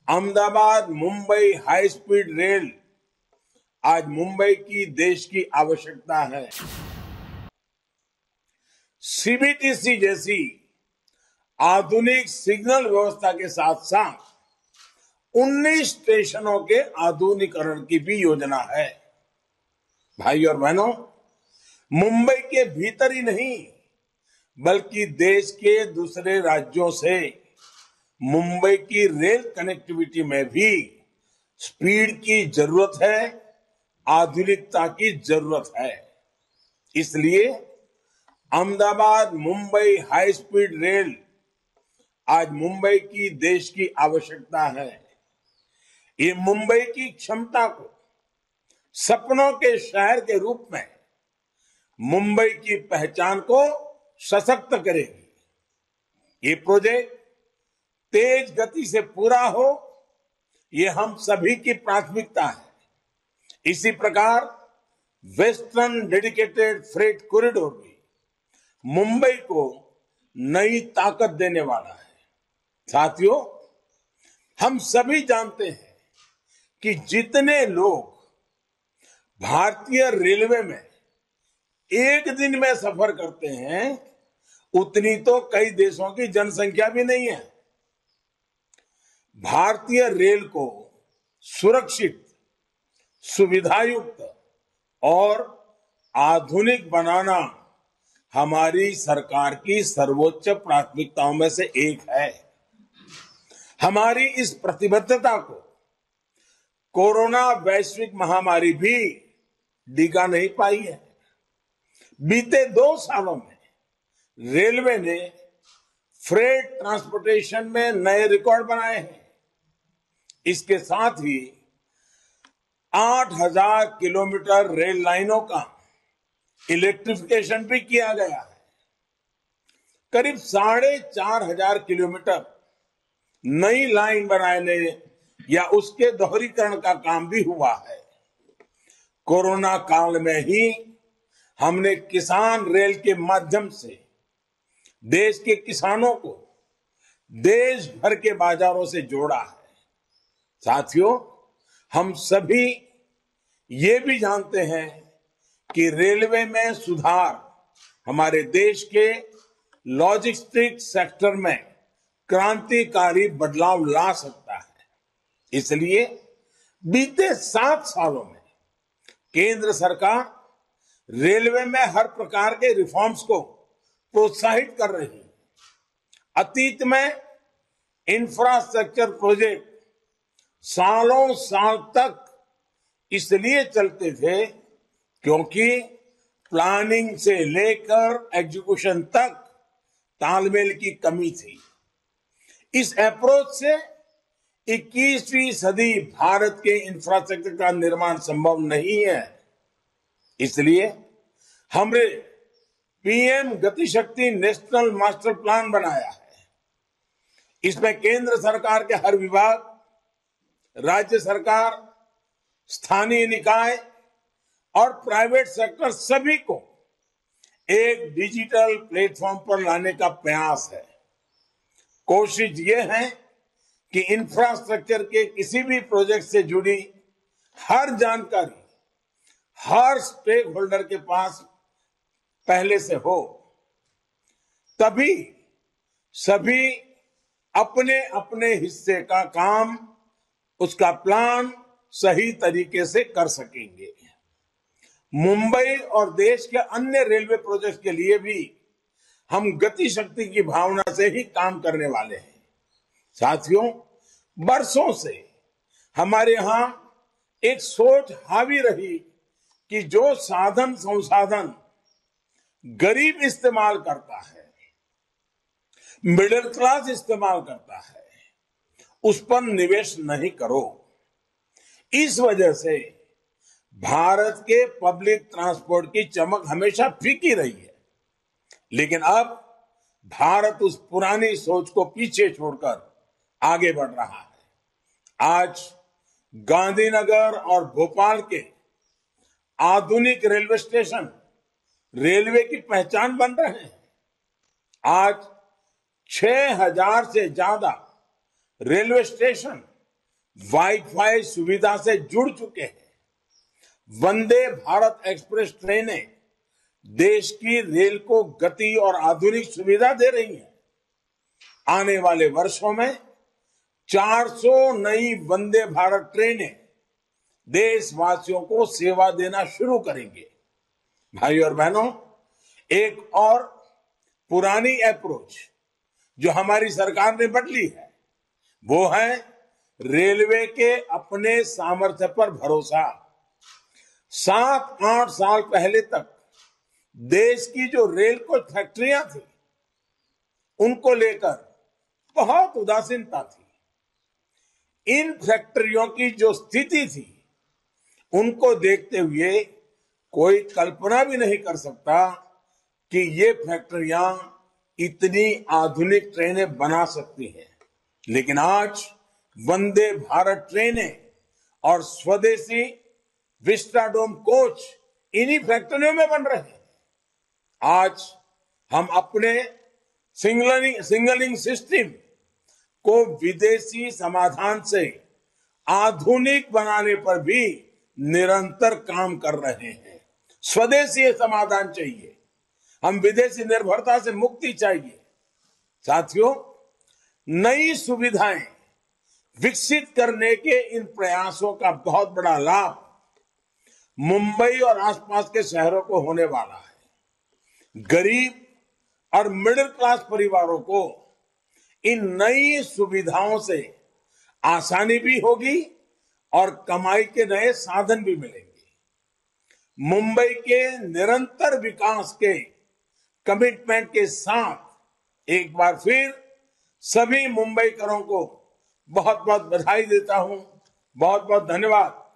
Ahmedabad Mumbai high speed rail आज मुंबई की देश की आवश्यकता है। सीबीटीसी जैसी आधुनिक सिग्नल व्यवस्था के साथ साथ 19 स्टेशनों के आधुनिकीकरण की भी योजना है। भाई और बहनों, मुंबई के भीतर ही नहीं बल्कि देश के दूसरे राज्यों से मुंबई की रेल कनेक्टिविटी में भी स्पीड की जरूरत है, आधुनिकता की जरूरत है। इसलिए Ahmedabad Mumbai high speed rail आज मुंबई की देश की आवश्यकता है। ये मुंबई की क्षमता को सपनों के शहर के रूप में मुंबई की पहचान को सशक्त करेगी। ये प्रोजेक्ट तेज गति से पूरा हो, ये हम सभी की प्राथमिकता है। इसी प्रकार वेस्टर्न डेडिकेटेड फ्रेट कॉरिडोर भी मुंबई को नई ताकत देने वाला है। साथियों, हम सभी जानते हैं कि जितने लोग भारतीय रेलवे में एक दिन में सफर करते हैं, उतनी तो कई देशों की जनसंख्या भी नहीं है। भारतीय रेल को सुरक्षित, सुविधायुक्त और आधुनिक बनाना हमारी सरकार की सर्वोच्च प्राथमिकताओं में से एक है। हमारी इस प्रतिबद्धता को कोरोना वैश्विक महामारी भी डिगा नहीं पाई है। बीते 2 सालों में रेलवे ने फ्रेट ट्रांसपोर्टेशन में नए रिकॉर्ड बनाए हैं। इसके साथ ही 8,000 किलोमीटर रेल लाइनों का इलेक्ट्रिफिकेशन भी किया गया है। करीब 4,500 किलोमीटर नई लाइन बनाने या उसके दोहरीकरण का काम भी हुआ है। कोरोना काल में ही हमने किसान रेल के माध्यम से देश के किसानों को देश भर के बाजारों से जोड़ा है। साथियों, हम सभी ये भी जानते हैं कि रेलवे में सुधार हमारे देश के लॉजिस्टिक सेक्टर में क्रांतिकारी बदलाव ला सकता है। इसलिए बीते 7 सालों में केंद्र सरकार रेलवे में हर प्रकार के रिफॉर्म्स को प्रोत्साहित कर रही है। अतीत में इंफ्रास्ट्रक्चर प्रोजेक्ट सालों साल तक इसलिए चलते थे क्योंकि प्लानिंग से लेकर एग्जीक्यूशन तक तालमेल की कमी थी। इस अप्रोच से 21वीं सदी भारत के इंफ्रास्ट्रक्चर का निर्माण संभव नहीं है। इसलिए हमने पीएम गति शक्ति नेशनल मास्टर प्लान बनाया है। इसमें केंद्र सरकार के हर विभाग, राज्य सरकार, स्थानीय निकाय और प्राइवेट सेक्टर सभी को एक डिजिटल प्लेटफॉर्म पर लाने का प्रयास है। कोशिश ये है कि इंफ्रास्ट्रक्चर के किसी भी प्रोजेक्ट से जुड़ी हर जानकारी हर स्टेक होल्डर के पास पहले से हो, तभी सभी अपने अपने हिस्से का काम, उसका प्लान सही तरीके से कर सकेंगे। मुंबई और देश के अन्य रेलवे प्रोजेक्ट के लिए भी हम गति शक्ति की भावना से ही काम करने वाले हैं। साथियों, बरसों से हमारे यहां एक सोच हावी रही कि जो साधन संसाधन गरीब इस्तेमाल करता है, मिडिल क्लास इस्तेमाल करता है, उस पर निवेश नहीं करो। इस वजह से भारत के पब्लिक ट्रांसपोर्ट की चमक हमेशा फीकी रही है। लेकिन अब भारत उस पुरानी सोच को पीछे छोड़कर आगे बढ़ रहा है। आज गांधीनगर और भोपाल के आधुनिक रेलवे स्टेशन रेलवे की पहचान बन रहे हैं। आज 6,000 से ज्यादा रेलवे स्टेशन वाईफाई सुविधा से जुड़ चुके हैं। वंदे भारत एक्सप्रेस ट्रेनें देश की रेल को गति और आधुनिक सुविधा दे रही हैं। आने वाले वर्षों में 400 नई वंदे भारत ट्रेनें देशवासियों को सेवा देना शुरू करेंगे। भाई और बहनों, एक और पुरानी अप्रोच जो हमारी सरकार ने बदली है वो है रेलवे के अपने सामर्थ्य पर भरोसा। 7-8 साल पहले तक देश की जो रेल कोच फैक्ट्रियां थी उनको लेकर बहुत उदासीनता थी। इन फैक्ट्रियों की जो स्थिति थी उनको देखते हुए कोई कल्पना भी नहीं कर सकता कि ये फैक्ट्रियां इतनी आधुनिक ट्रेनें बना सकती हैं। लेकिन आज वंदे भारत ट्रेनें और स्वदेशी विस्टाडोम कोच इन्हीं फैक्ट्रियों में बन रहे हैं। आज हम अपने सिग्नलिंग सिस्टम को विदेशी समाधान से आधुनिक बनाने पर भी निरंतर काम कर रहे हैं। स्वदेशी समाधान चाहिए, हम विदेशी निर्भरता से मुक्ति चाहिए। साथियों, नई सुविधाएं विकसित करने के इन प्रयासों का बहुत बड़ा लाभ मुंबई और आसपास के शहरों को होने वाला है। गरीब और मिडिल क्लास परिवारों को इन नई सुविधाओं से आसानी भी होगी और कमाई के नए साधन भी मिलेंगे। मुंबई के निरंतर विकास के कमिटमेंट के साथ एक बार फिर सभी मुंबईकरों को बहुत बहुत बधाई देता हूं। बहुत बहुत धन्यवाद।